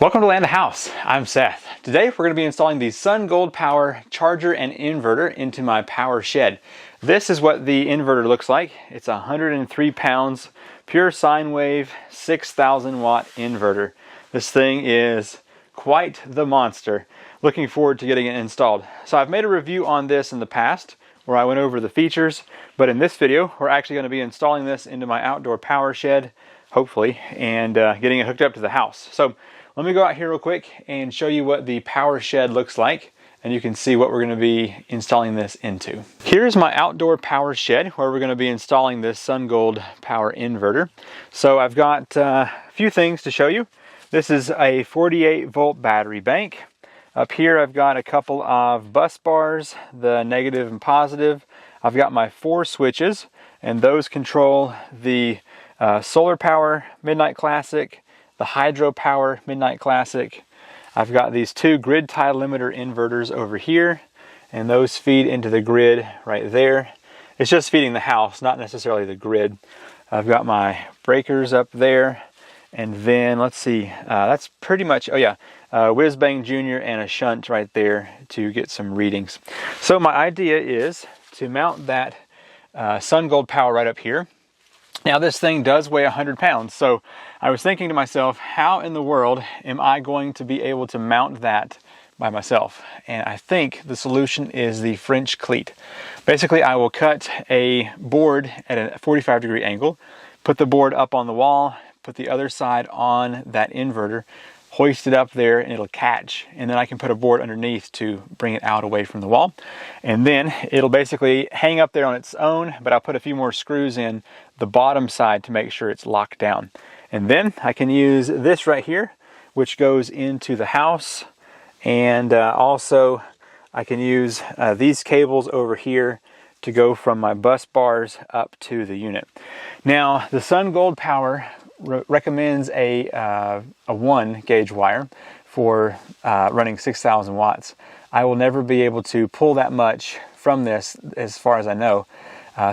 Welcome to Land a House. I'm Seth. Today we're going to be installing the SunGold Power charger and inverter into my power shed. This is what the inverter looks like. It's 103 pounds, pure sine wave, 6,000 watt inverter. This thing is quite the monster. Looking forward to getting it installed. So I've made a review on this in the past where I went over the features, but in this video we're actually going to be installing this into my outdoor power shed, hopefully, and getting it hooked up to the house. So let me go out here real quick and show you what the power shed looks like, and you can see what we're going to be installing this into. Here's my outdoor power shed where we're going to be installing this SunGold Power inverter. So I've got a few things to show you. This is a 48 volt battery bank. Up here I've got a couple of bus bars, the negative and positive. I've got my 4 switches, and those control the solar power Midnight Classic, the hydro power Midnight Classic. I've got these 2 grid tie limiter inverters over here, and those feed into the grid right there. It's just feeding the house, not necessarily the grid. I've got my breakers up there, and then let's see, that's pretty much, oh yeah, Whiz Bang Jr. and a shunt right there to get some readings. So my idea is to mount that SunGold Power right up here. Now this thing does weigh 100 pounds, so I was thinking to myself, how in the world am I going to be able to mount that by myself? And I think the solution is the French cleat. Basically, I will cut a board at a 45-degree angle, put the board up on the wall, put the other side on that inverter, hoist it up there, and it'll catch. And then I can put a board underneath to bring it out away from the wall. And then it'll basically hang up there on its own, but I'll put a few more screws in the bottom side to make sure it's locked down. And then I can use this right here, which goes into the house. And also I can use these cables over here to go from my bus bars up to the unit. Now, the SunGold Power recommends a 1 gauge wire for running 6,000 watts. I will never be able to pull that much from this as far as I know.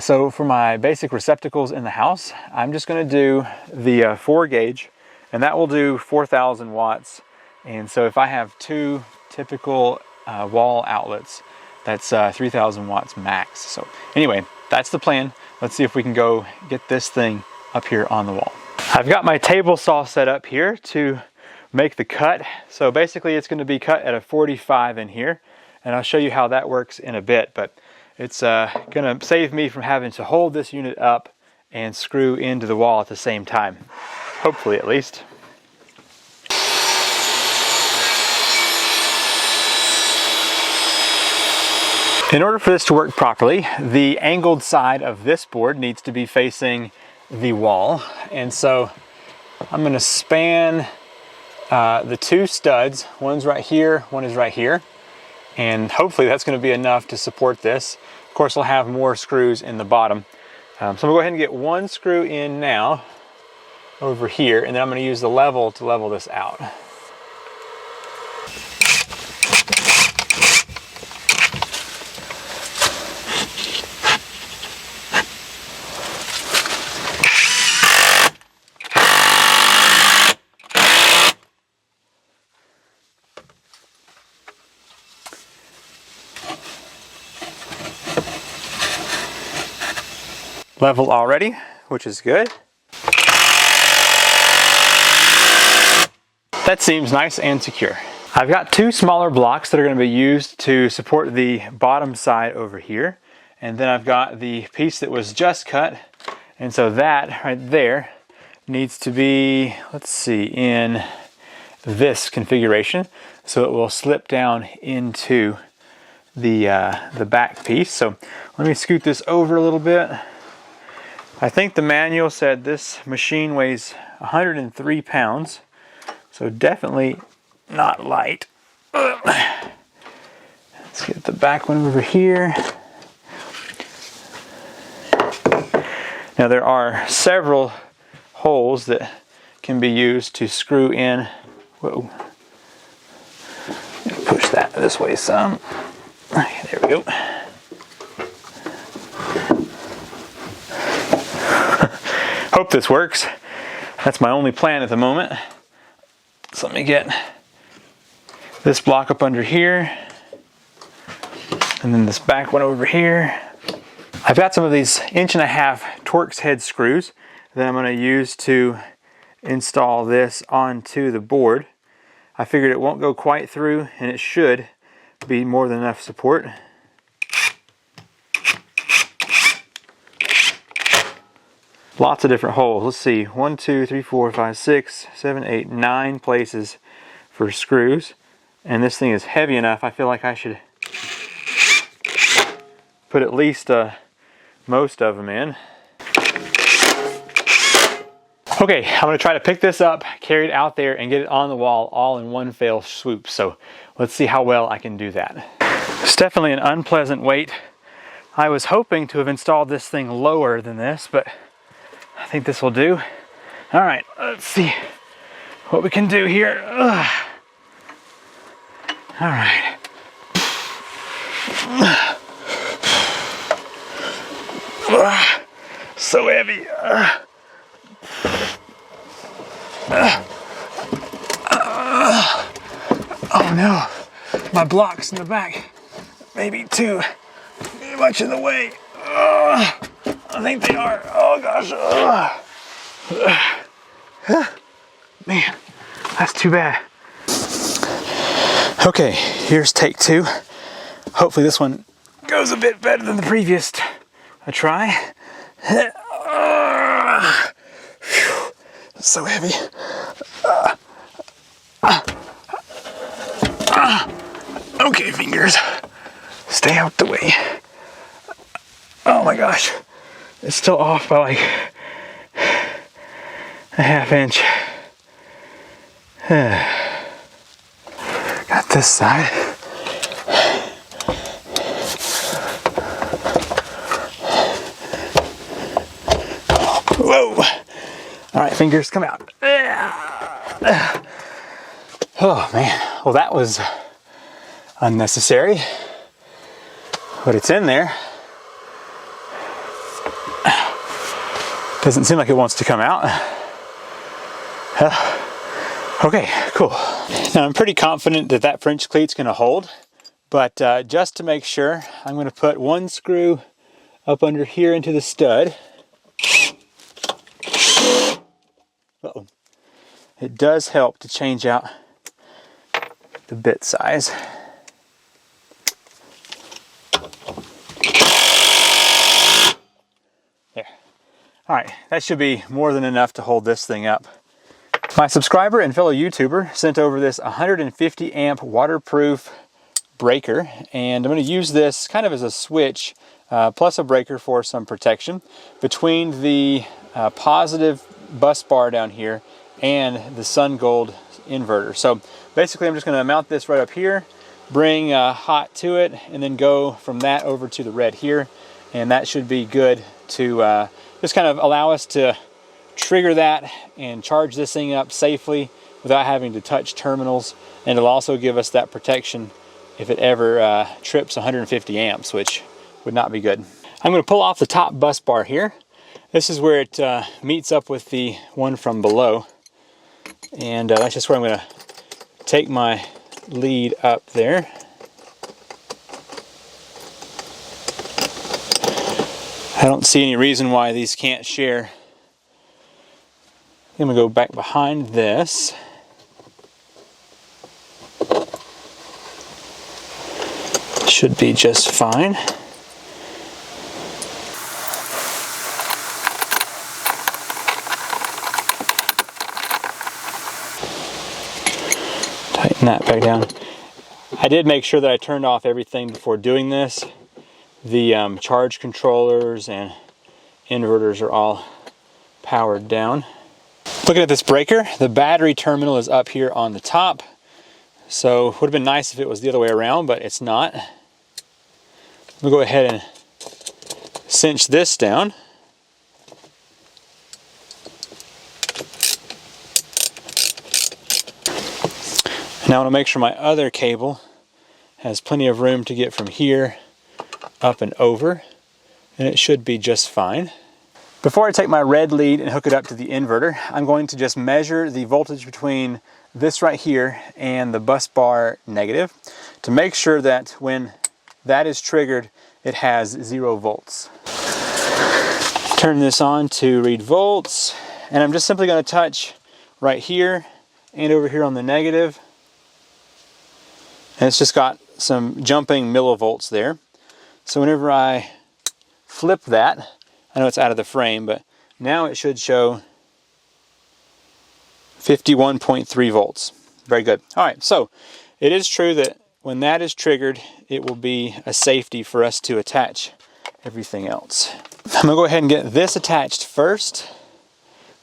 So for my basic receptacles in the house, I'm just going to do the 4 gauge, and that will do 4,000 watts. And so if I have 2 typical wall outlets, that's 3,000 watts max. So anyway, that's the plan. Let's see if we can go get this thing up here on the wall. I've got my table saw set up here to make the cut. So basically it's going to be cut at a 45 in here, and I'll show you how that works in a bit, but it's going to save me from having to hold this unit up and screw into the wall at the same time. Hopefully, at least. In order for this to work properly, the angled side of this board needs to be facing the wall, and so I'm going to span the 2 studs. One's right here, one is right here, and hopefully that's going to be enough to support this. Of course, I'll have more screws in the bottom. So I'm going to go ahead and get 1 screw in now over here, and then I'm going to use the level to level this out. Level already, which is good. That seems nice and secure. I've got 2 smaller blocks that are going to be used to support the bottom side over here. And then I've got the piece that was just cut. And so that right there needs to be, let's see, in this configuration. So it will slip down into the back piece. So let me scoot this over a little bit. I think the manual said this machine weighs 103 pounds, so definitely not light. Let's get the back one over here. Now there are several holes that can be used to screw in. Whoa. Push that this way some. There we go. Hope this works. That's my only plan at the moment. So let me get this block up under here, and then this back one over here. I've got some of these 1.5 inch Torx head screws that I'm going to use to install this onto the board. I figured it won't go quite through, and it should be more than enough support. Lots of different holes. Let's see, 1, 2, 3, 4, 5, 6, 7, 8, 9 places for screws. And this thing is heavy enough, I feel like I should put at least most of them in. Okay, I'm going to try to pick this up, carry it out there, and get it on the wall all in one fell swoop. So let's see how well I can do that. It's definitely an unpleasant weight. I was hoping to have installed this thing lower than this, but I think this will do. All right, let's see what we can do here. Ugh. All right. So heavy. Oh no, my blocks in the back may be too much in the way. I think they are. Oh gosh. Man, that's too bad. Okay, here's take 2. Hopefully this one goes a bit better than the previous try. It's so heavy. Okay, fingers, stay out the way. Oh my gosh, it's still off by like a 1/2 inch. Got this side. Whoa! All right, fingers, come out. Oh man, well that was unnecessary, but it's in there. Doesn't seem like it wants to come out. Okay, cool. Now I'm pretty confident that that French cleat's gonna hold, but just to make sure, I'm gonna put one screw up under here into the stud. Uh-oh. It does help to change out the bit size. There. All right, that should be more than enough to hold this thing up. My subscriber and fellow YouTuber sent over this 150 amp waterproof breaker, and I'm going to use this kind of as a switch plus a breaker for some protection between the positive bus bar down here and the Sun Gold inverter. So basically I'm just going to mount this right up here, bring hot to it, and then go from that over to the red here, and that should be good to just kind of allow us to trigger that and charge this thing up safely without having to touch terminals, and it'll also give us that protection if it ever trips 150 amps, which would not be good. I'm going to pull off the top bus bar here. This is where it meets up with the one from below, and that's just where I'm going to take my lead up there. I don't see any reason why these can't share. I'm going to go back behind this. Should be just fine. Tighten that back down. I did make sure that I turned off everything before doing this. The charge controllers and inverters are all powered down. Looking at this breaker, the battery terminal is up here on the top. So it would have been nice if it was the other way around, but it's not. We'll go ahead and cinch this down. Now I want to make sure my other cable has plenty of room to get from here up and over, and it should be just fine. Before I take my red lead and hook it up to the inverter, I'm going to just measure the voltage between this right here and the bus bar negative to make sure that when that is triggered, it has 0 volts. Turn this on to read volts, and I'm just simply going to touch right here and over here on the negative. And it's just got some jumping millivolts there. So whenever I flip that, I know it's out of the frame, but now it should show 51.3 volts. Very good. All right, so it is true that when that is triggered, it will be a safety for us to attach everything else. I'm gonna go ahead and get this attached first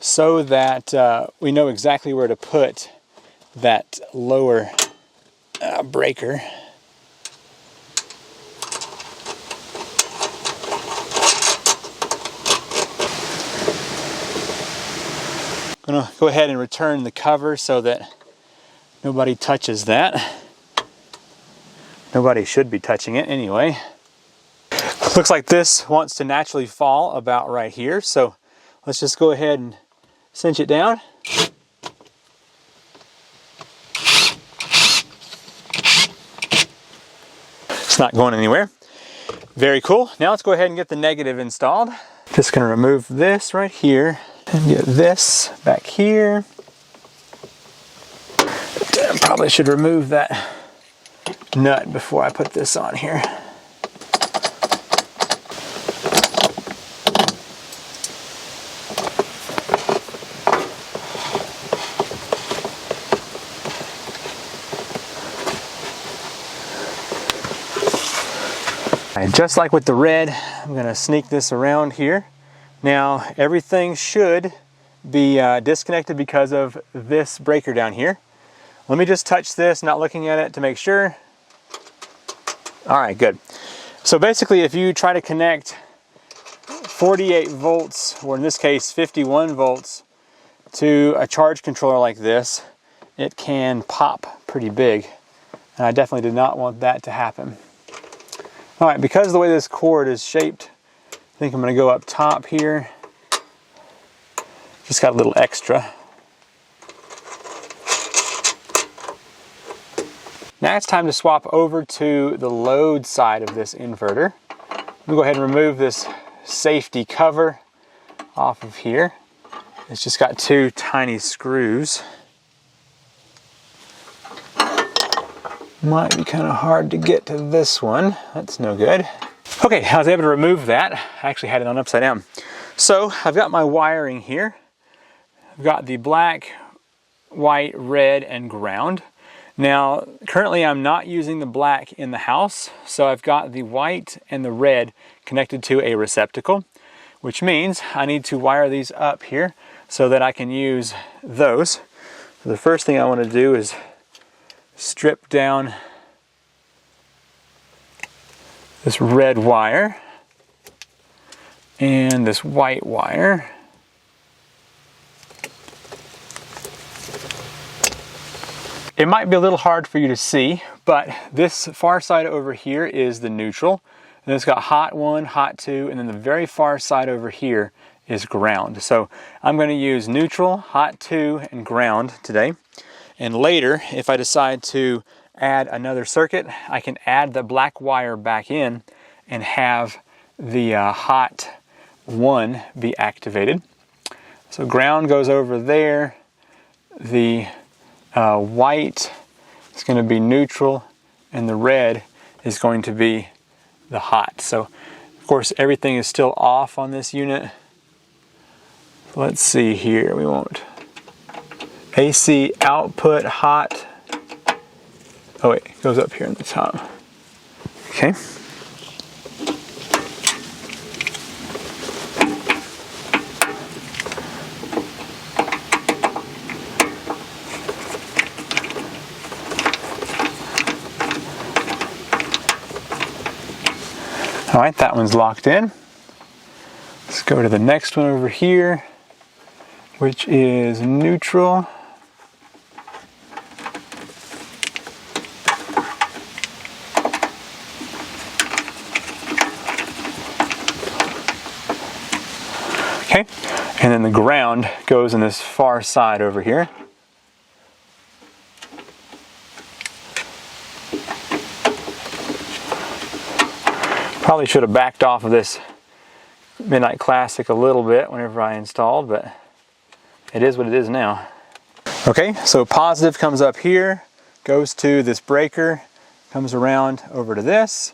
so that we know exactly where to put that lower breaker. I'm gonna go ahead and return the cover so that nobody touches that. Nobody should be touching it anyway. Looks like this wants to naturally fall about right here, so let's just go ahead and cinch it down. It's not going anywhere. Very cool. Now let's go ahead and get the negative installed. Just gonna remove this right here and get this back here. I probably should remove that nut before I put this on here. And just like with the red, I'm going to sneak this around here. Now everything should be disconnected because of this breaker down here. Let me just touch this, not looking at it, to make sure. All right, good. So basically, if you try to connect 48 volts, or in this case 51 volts, to a charge controller like this, it can pop pretty big. And I definitely did not want that to happen. All right, because of the way this cord is shaped, I think I'm going to go up top here. Just got a little extra. Now it's time to swap over to the load side of this inverter. I'm going to go ahead and remove this safety cover off of here. It's just got 2 tiny screws. Might be kind of hard to get to this one. That's no good. Okay, I was able to remove that. I actually had it on upside down. So I've got my wiring here. I've got the black, white, red, and ground. Now, currently I'm not using the black in the house, so I've got the white and the red connected to a receptacle, which means I need to wire these up here so that I can use those. So the first thing I want to do is strip down this red wire and this white wire. It might be a little hard for you to see, but this far side over here is the neutral. And it's got hot 1, hot 2, and then the very far side over here is ground. So I'm going to use neutral, hot 2, and ground today. And later, if I decide to add another circuit, I can add the black wire back in and have the hot 1 be activated. So ground goes over there. The white is going to be neutral, and the red is going to be the hot. So, of course, everything is still off on this unit. Let's see here. We won't. AC output hot. Oh wait, it goes up here in the top. Okay. All right, that one's locked in. Let's go to the next one over here, which is neutral. Okay, and then the ground goes in this far side over here. Probably should have backed off of this Midnight Classic a little bit whenever I installed, but it is what it is now. Okay, so positive comes up here, goes to this breaker, comes around over to this.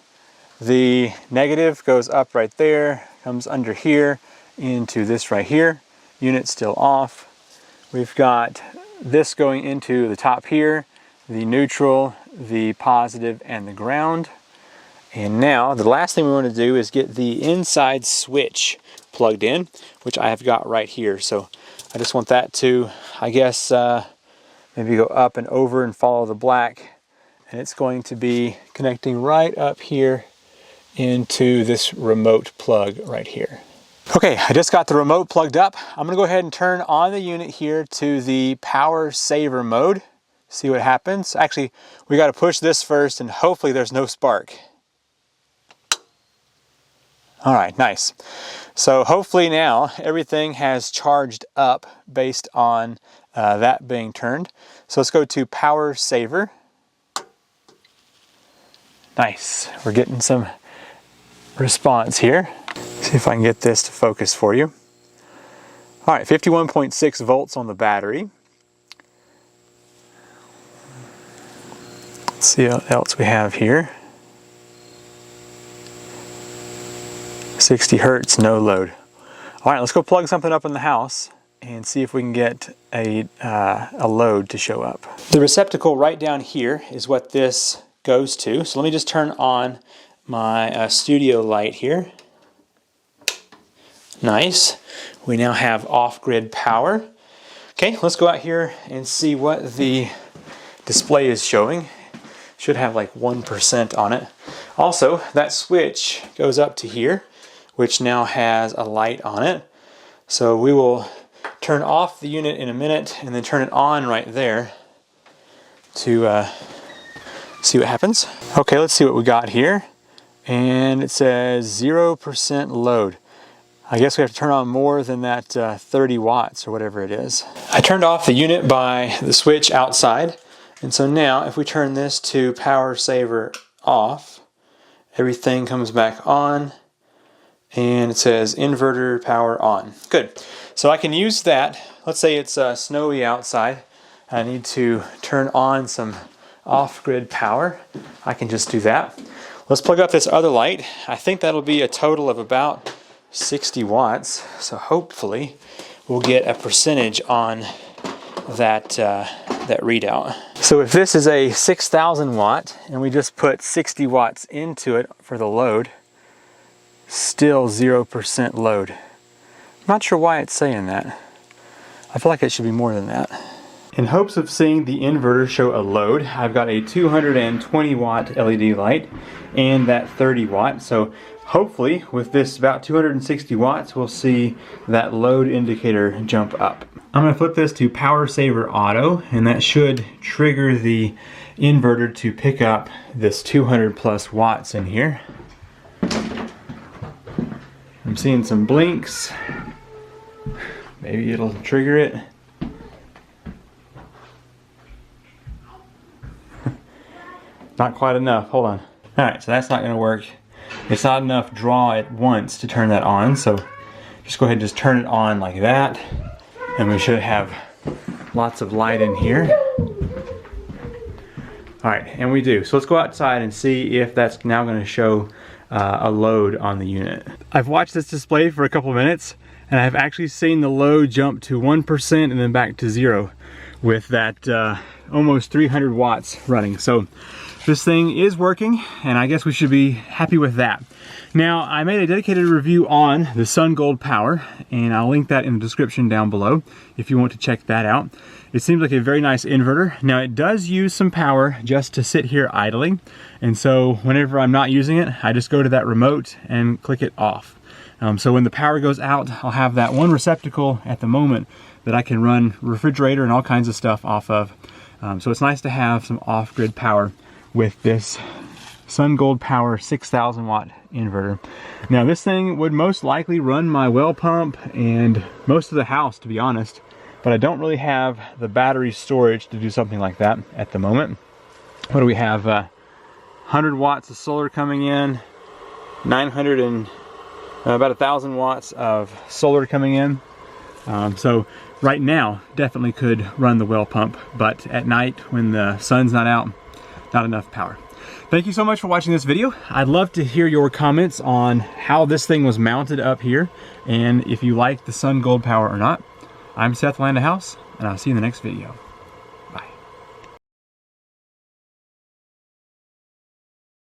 The negative goes up right there, comes under here into this right here. Unit's still off. We've got this going into the top here, the neutral, the positive, and the ground. And now the last thing we want to do is get the inside switch plugged in, which I have got right here. So I just want that to, I guess, maybe go up and over and follow the black. And it's going to be connecting right up here into this remote plug right here. Okay, I just got the remote plugged up. I'm gonna go ahead and turn on the unit here to the power saver mode. See what happens. Actually, we gotta push this first and hopefully there's no spark. All right, nice. So hopefully now everything has charged up based on that being turned. So let's go to power saver. Nice, we're getting some response here. See if I can get this to focus for you. All right, 51.6 volts on the battery. Let's see what else we have here. 60 hertz, no load. All right, let's go plug something up in the house and see if we can get a load to show up. The receptacle right down here is what this goes to. So let me just turn on my studio light here. Nice. We now have off-grid power. Okay, let's go out here and see what the display is showing. Should have like 1% on it. Also, that switch goes up to here, which now has a light on it. So we will turn off the unit in a minute and then turn it on right there to see what happens. Okay, let's see what we got here. And it says 0% load. I guess we have to turn on more than that 30 watts or whatever it is. I turned off the unit by the switch outside. And so now if we turn this to power saver off, everything comes back on and it says inverter power on. Good. So I can use that. Let's say it's snowy outside. I need to turn on some off-grid power. I can just do that. Let's plug up this other light. I think that'll be a total of about 60 watts. So hopefully we'll get a percentage on that readout. So if this is a 6,000 watt and we just put 60 watts into it for the load, still 0% load. I'm not sure why it's saying that. I feel like it should be more than that. In hopes of seeing the inverter show a load, I've got a 220 watt LED light and that 30 watt. So hopefully with this about 260 watts, we'll see that load indicator jump up. I'm going to flip this to power saver auto, and that should trigger the inverter to pick up this 200 plus watts in here. I'm seeing some blinks. Maybe it'll trigger it. Not quite enough. Hold on. Alright, so that's not going to work. It's not enough draw at once to turn that on, so just go ahead and just turn it on like that, and we should have lots of light in here. Alright, and we do. So let's go outside and see if that's now going to show a load on the unit. I've watched this display for a couple of minutes, and I've actually seen the load jump to 1% and then back to 0 with that almost 300 watts running. So this thing is working, and I guess we should be happy with that. Now, I made a dedicated review on the Sun Gold Power, and I'll link that in the description down below if you want to check that out. It seems like a very nice inverter. Now, it does use some power just to sit here idling, and so whenever I'm not using it, I just go to that remote and click it off. So when the power goes out, I'll have that one receptacle at the moment that I can run refrigerator and all kinds of stuff off of. So it's nice to have some off-grid power with this Sun Gold Power 6,000 watt inverter. Now this thing would most likely run my well pump and most of the house, to be honest, but I don't really have the battery storage to do something like that at the moment. What do we have? 100 watts of solar coming in, about 1,000 watts of solar coming in. So right now, definitely could run the well pump, but at night when the sun's not out, not enough power. Thank you so much for watching this video. I'd love to hear your comments on how this thing was mounted up here and if you like the Sun Gold Power or not. I'm Seth Landahouse, and I'll see you in the next video.